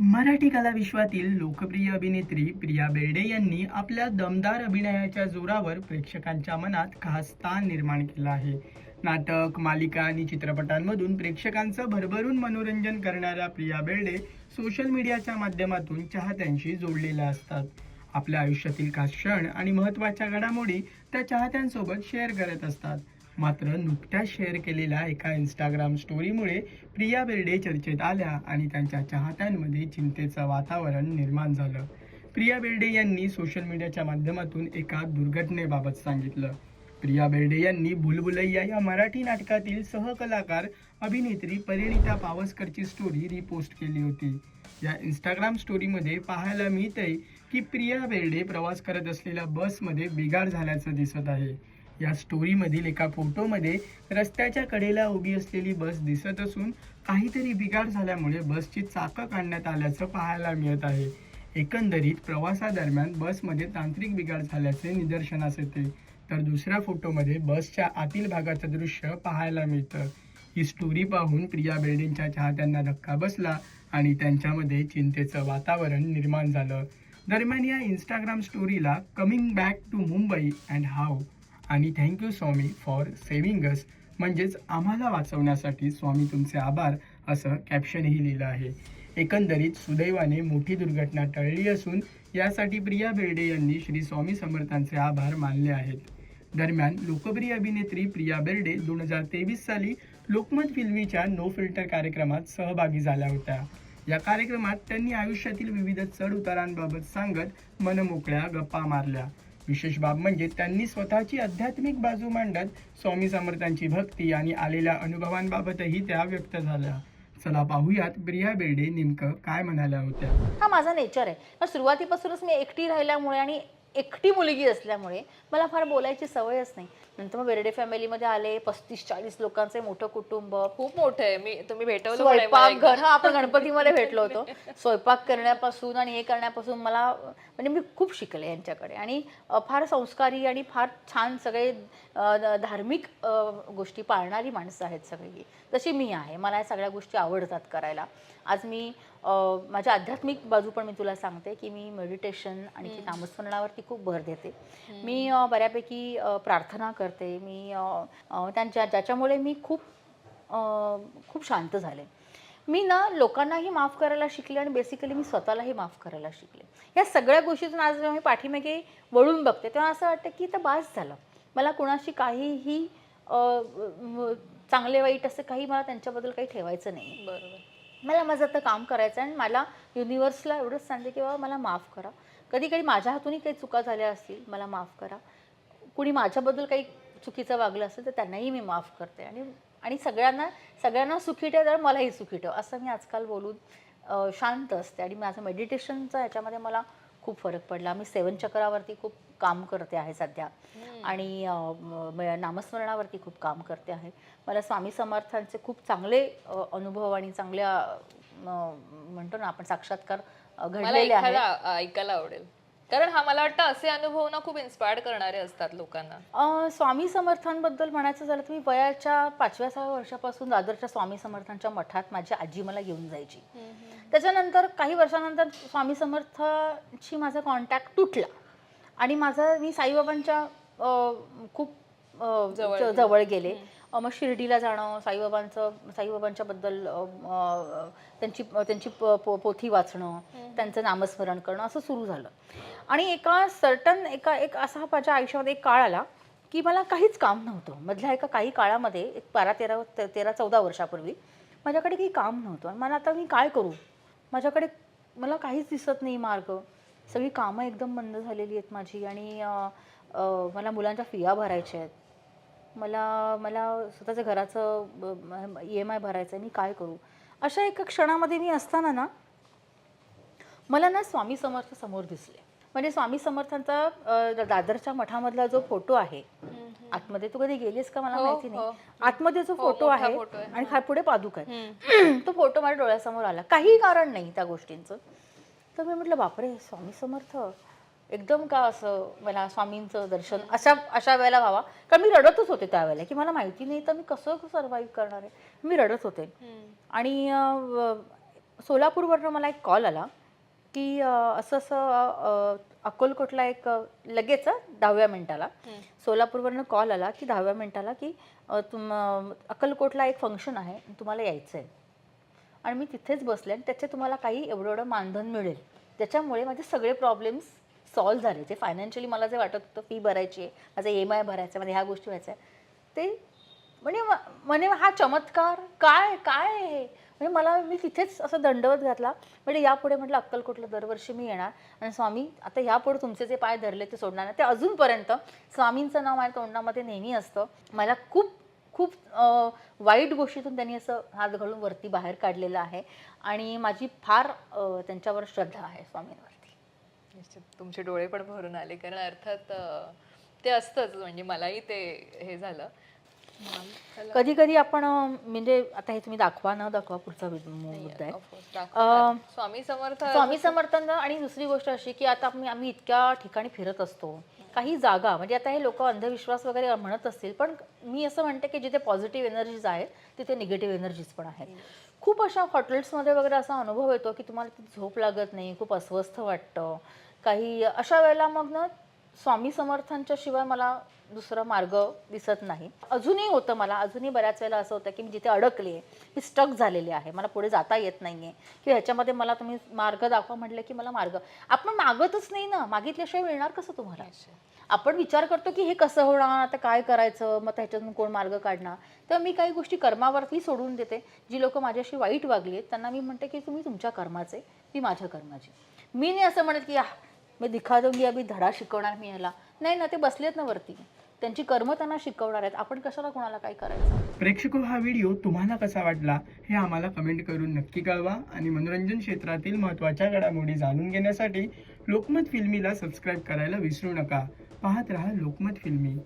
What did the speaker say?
मराठी कलाविश्वातील लोकप्रिय अभिनेत्री प्रिया बेर्डे यांनी आपल्या दमदार अभिनयाच्या जोरावर प्रेक्षकांच्या मनात खास स्थान निर्माण केलं आहे. नाटक, मालिका आणि चित्रपटांमधून प्रेक्षकांचं भरभरून मनोरंजन करणाऱ्या प्रिया बेर्डे सोशल मीडियाच्या माध्यमातून चाहत्यांशी जोडलेल्या असतात. आपल्या आयुष्यातील खास क्षण आणि महत्त्वाच्या घडामोडी त्या चाहत्यांसोबत शेअर करत असतात. मात्र नुकत्याच शेअर केलेल्या एका इंस्टाग्राम स्टोरीमुळे प्रिया बेर्डे चर्चेत आल्या आणि त्यांच्या चाहत्यांमध्ये चिंतेचं वातावरण निर्माण झालं. प्रिया बेर्डे यांनी सोशल मीडियाच्या माध्यमातून एका दुर्घटनेबाबत सांगितलं. प्रिया बेर्डे यांनी भूलभुलैया या मराठी नाटकातील सहकलाकार अभिनेत्री परिणिता पावसकरची स्टोरी रिपोस्ट केली होती. या इंस्टाग्राम स्टोरीमध्ये पाहायला मिळतंय की प्रिया बेर्डे प्रवास करत असलेल्या बसमध्ये बिघाड झाल्याचं दिसत आहे. या स्टोरीमधील एका फोटोमध्ये रस्त्याच्या कडेला उभी असलेली बस दिसत असून काहीतरी बिघाड झाल्यामुळे बसची चाकं काढण्यात आल्याचं पाहायला मिळत आहे. एकंदरीत प्रवासादरम्यान बसमध्ये तांत्रिक बिघाड झाल्याचे निदर्शनास येते, तर दुसऱ्या फोटोमध्ये बसच्या आतील भागाचं दृश्य पाहायला मिळतं. ही स्टोरी पाहून प्रिया बेर्डेंच्या चाहत्यांना धक्का बसला आणि त्यांच्यामध्ये चिंतेचं वातावरण निर्माण झालं. दरम्यान या इंस्टाग्राम स्टोरीला coming back to Mumbai and how आणि thank you Swami for saving us, म्हणजेच आम्हाला वाचवण्यासाठी स्वामी तुमचे आभार, असं कॅप्शनही लिहिलं आहे. एकंदरीत सुदैवाने मोठी दुर्घटना टळली असून यासाठी प्रिया बेर्डे यांनी श्री स्वामी समर्थांचे आभार मानले आहेत. दरम्यान लोकप्रिय अभिनेत्री प्रिया बेर्डे 2023 साली लोकमत फिल्मीच्या नो फिल्टर कार्यक्रमात सहभागी झाल्या होत्या. या कार्यक्रमात त्यांनी आयुष्यातील विविध चढ उतारांबाबत सांगत मनमोकळ्या गप्पा मारल्या. विशेष बाब म्हणजे त्यांनी स्वतःची आध्यात्मिक बाजू मांडत स्वामी समर्थांची भक्ती आणि आलेल्या अनुभवांबाबतही त्या व्यक्त झाल्या. चला पाहूयात प्रिया बेर्डे नेमकं काय म्हणाल्या होत्या. हा माझा नेचर आहे. मग सुरुवातीपासूनच मी एकटी राहिल्यामुळे आणि एकटी मुलगी असल्यामुळे मला फार बोलायची सवयच नाही. नंतर मग बेर्डे फॅमिलीमध्ये आले. 35-40 लोकांचे मोठं कुटुंब, खूप मोठं आहे. तुम्ही भेटवलं स्वयंपाकघर. हा, आपण गणपतीमध्ये भेटलो होतो. स्वयंपाक करण्यापासून आणि हे करण्यापासून मला म्हणजे मी खूप शिकले यांच्याकडे. आणि फार संस्कारी आणि फार छान सगळे धार्मिक गोष्टी पाळणारी माणसं आहेत सगळी. तशी मी आहे. मला या सगळ्या गोष्टी आवडतात करायला. आज मी माझ्या आध्यात्मिक बाजू पण मी तुला सांगते की मी मेडिटेशन आणि नामस्मरणावरती खूप भर देते. मी बऱ्यापैकी प्रार्थना करते. मी ज्याच्यामुळे मी खूप शांत झाले. मी ना लोकांनाही माफ करायला शिकले आणि बेसिकली मी स्वतःलाही माफ करायला शिकले. या सगळ्या गोष्टीतून आज जेव्हा मी पाठीमागे वळून बघते तेव्हा असं वाटतं की तर बास झालं. मला कुणाशी काहीही चांगले वाईट असं काही मला त्यांच्याबद्दल काही ठेवायचं नाही. बरोबर. मला माझं आता काम करायचं आहे आणि मला युनिव्हर्सला एवढंच सांगते की बाबा मला माफ करा. कधी कधी माझ्या हातूनही काही चुका झाल्या असतील, मला माफ करा. कुणी माझ्याबद्दल काही चुकीचं वागलं असेल तर त्यांनाही मी माफ करते. आणि सगळ्यांना सुखी ठेव तर मलाही सुखी ठेव, असं मी आजकाल बोलून शांत असते. आणि माझं मेडिटेशनचं ह्याच्यामध्ये मला खूप फरक पडला. मी 7 चक्रावरती खूप काम करते आहे सध्या आणि नामस्मरणावरती खूप काम करते आहे. मला स्वामी समर्थांचे खूप चांगले अनुभव आणि चांगल्या म्हणतो ना आपण साक्षात्कार घडलेले आहेत. ऐकायला आवडेल, कारण हा मला वाटतं असे अनुभव ना खूप इन्स्पायर करणारे असतात लोकांना. स्वामी समर्थांबद्दल म्हणायचं झालं तर मी वयाच्या 5व्या-6व्या वर्षापासून दादरच्या स्वामी समर्थांच्या मठात माझी आजी मला घेऊन जायची. त्याच्यानंतर काही वर्षानंतर स्वामी समर्थांशी माझा कॉन्टॅक्ट तुटला आणि मी साईबाबांच्या खूप जवळ गेले. मग शिर्डीला जाणं, साईबाबांच्या बद्दल त्यांची पोथी वाचणं, त्यांचं नामस्मरण करणं असं सुरू झालं. आणि एक असा माझ्या आयुष्यामध्ये एक काळ आला की मला काहीच काम नव्हतं. मधल्या काही काळामध्ये एक 13-14 वर्षापूर्वी माझ्याकडे काही काम नव्हतं आणि मला आता मी काय करू. मला काहीच दिसत नाही मार्ग. सगळी कामं एकदम बंद झालेली आहेत माझी आणि मला मुलांच्या फिया भरायच्या आहेत. मला स्वतःच्या घराचं EMI भरायचं आहे. मी काय करू. अशा एका क्षणामध्ये मी असताना ना मला ना स्वामी समर्थ समोर दिसले. म्हणजे स्वामी समर्थांचा दादरच्या मठामधला जो फोटो आहे आतमध्ये, तू कधी गेलीस का मला माहिती नाही, आतमध्ये जो फोटो आहे आणि पुढे पादुका आहे, तो फोटो माझ्या डोळ्यासमोर आला. काही कारण नाही त्या गोष्टींचं. तर मी म्हटलं बापरे, स्वामी समर्थ एकदम का असं मला स्वामींचं दर्शन अशा वेळेला व्हावा. कारण मी रडतच होते त्यावेळेला की मला माहिती नाही तर मी कसं सर्व्हाइव्ह करणार आहे. मी रडत होते आणि सोलापूरवरनं मला एक कॉल आला की असं असं अक्कलकोटला एक लगेच 10व्या मिनिटाला सोलापूरवरनं कॉल आला की 10व्या मिनिटाला की अक्कलकोटला एक फंक्शन आहे तुम्हाला यायचं आहे. आणि मी तिथेच बसले आणि त्याचे तुम्हाला काही एवढं मानधन मिळेल, त्याच्यामुळे माझे सगळे प्रॉब्लेम्स सॉल्व्ह झाले. जे फायनान्शियली मला जे वाटत होतं, फी भरायची आहे, माझा EMI भरायचा, माझ्या ह्या गोष्टी व्हायच्या ते म्हणजे हा चमत्कार काय काय आहे. म्हणजे मी तिथेच असं दंडवत घातला. म्हणजे यापुढे म्हटलं अक्कलकोटला दरवर्षी मी येणार आणि स्वामी आता यापुढे तुमचे जे पाय धरले ते सोडणार नाही. ते अजूनपर्यंत स्वामींचं नाव माझ्या तोंडामध्ये नेहमी असतं. मला खूप खूप वाईट गोष्टीतून त्यांनी असं हात घालून वरती बाहेर काढलेलं आहे आणि माझी फार त्यांच्यावर श्रद्धा आहे स्वामींवरती. निश्चित तुमचे डोळे पण भरून आले, कारण अर्थात ते असतंच. म्हणजे मलाही ते हे झालं. कधी कधी आपण म्हणजे आता हे तुम्ही दाखवा न दाखवा पुढचा मुद्दा आहे. स्वामी समर्थन. आणि दुसरी गोष्ट अशी की आता आम्ही इतक्या ठिकाणी फिरत असतो, काही जागा म्हणजे आता हे लोक अंधविश्वास वगैरे म्हणत असतील, पण मी असं म्हणते की जिथे पॉझिटिव्ह एनर्जीज आहेत तिथे निगेटिव्ह एनर्जीज पण आहेत. खूप अशा हॉटेल्समध्ये वगैरे असा अनुभव येतो की तुम्हाला तिथे झोप लागत नाही, खूप अस्वस्थ वाटतं. काही अशा वेळेला मग ना स्वामी समर्थांच्या शिवाय मला दुसरा मार्ग दिसत नाही. अजूनही होतं, मला अजूनही बऱ्याच वेळेला असं होतं की मी जिथे अडकले, मी स्टक झालेले आहे, मला पुढे जाता येत नाहीये, की ह्याच्यामध्ये मला तुम्ही मार्ग दाखवा म्हटलं की मला मार्ग आपण मागतच नाही ना. मागितल्याशिवाय मिळणार कसं तुम्हाला. आपण विचार करतो की हे कसं होणार, आता काय करायचं, मग त्याच्यातून कोण मार्ग काढणार. तर मी काही गोष्टी कर्मावरती सोडून देते. जी लोक माझ्याशी वाईट वागली आहेत त्यांना मी म्हणते की तुम्ही तुमच्या कर्माचे, मी माझ्या कर्माची. मी नाही असं म्हणत की मी दिखा दूंगी अभी धडा शिकवणार मी ह्याला, नाही ना. ते बसलेत ना वरती, त्यांची कर्म त्यांना शिकवणार आहेत. आपण कशाला कोणाला काय करायचं. प्रेक्षको, हा व्हिडिओ तुम्हाला कसा वाटला हे आम्हाला कमेंट करून नक्की कळवा आणि मनोरंजन क्षेत्रातील महत्त्वाच्या घडामोडी जाणून घेण्यासाठी लोकमत फिल्मीला सबस्क्राईब करायला विसरू नका. पाहत रहा लोकमत फिल्मी.